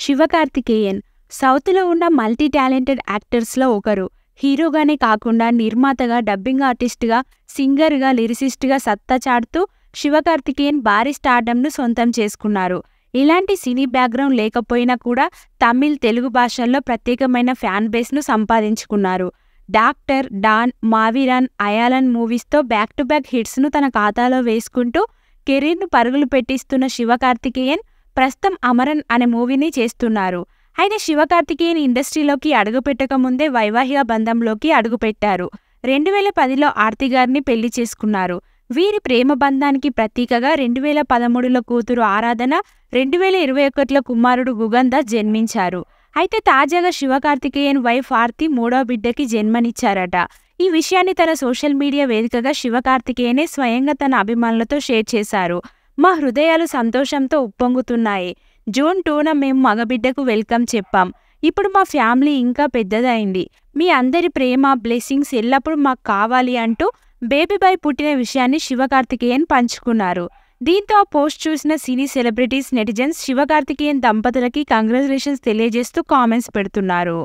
శివకార్తికేయన్ సౌత్లో ఉన్న multi talented యాక్టర్స్లో ఒకరు. హీరోగానే కాకుండా నిర్మాతగా, డబ్బింగ్ ఆర్టిస్ట్గా, సింగర్గా, లిరిసిస్ట్గా సత్తా చాటుతూ శివకార్తికేయన్ భారీ స్టార్డమ్ను సొంతం చేసుకున్నారు. ఇలాంటి సినీ బ్యాక్గ్రౌండ్ లేకపోయినా కూడా తమిళ్, తెలుగు భాషల్లో ప్రత్యేకమైన ఫ్యాన్ బేస్ను సంపాదించుకున్నారు. డాక్టర్, డాన్, మావీరన్, అయాలన్ మూవీస్తో బ్యాక్ టు బ్యాక్ హిట్స్ను తన ఖాతాలో వేసుకుంటూ కెరీర్ను పరుగులు పెట్టిస్తున్న శివకార్తికేయన్ ప్రస్తుతం అమరన్ అనే మూవీని చేస్తున్నారు. అయితే శివకార్తికేయన్ ఇండస్ట్రీలోకి అడుగుపెట్టక ముందే వైవాహిక బంధంలోకి అడుగుపెట్టారు. 2010లో ఆర్తి గారిని పెళ్లి చేసుకున్నారు. వీరి ప్రేమ బంధానికి ప్రతీకగా 2013లో కూతురు ఆరాధన, 2021లో కుమారుడు గుగంధర్ జన్మించారు. అయితే తాజాగా శివకార్తికేయన్ వైఫ్ ఆర్తి మూడో బిడ్డకి జన్మనిచ్చారట. ఈ విషయాన్ని తన సోషల్ మీడియా వేదికగా శివకార్తికేయనే స్వయంగా తన అభిమానులతో షేర్ చేశారు. మా హృదయాలు సంతోషంతో ఉప్పొంగుతున్నాయి. జూన్ 2న మేము మగబిడ్డకు వెల్కమ్ చెప్పాం. ఇప్పుడు మా ఫ్యామిలీ ఇంకా పెద్దదైంది. మీ అందరి ప్రేమ, బ్లెస్సింగ్స్ ఎల్లప్పుడూ మాకు కావాలి అంటూ బేబీ బాయ్ పుట్టిన విషయాన్ని శివకార్తికేయన్ పంచుకున్నారు. దీంతో ఆ పోస్ట్ చూసిన సినీ సెలబ్రిటీస్, నెటిజన్స్ శివకార్తికేయన్ దంపతులకి కంగ్రాచులేషన్స్ తెలియజేస్తూ కామెంట్స్ పెడుతున్నారు.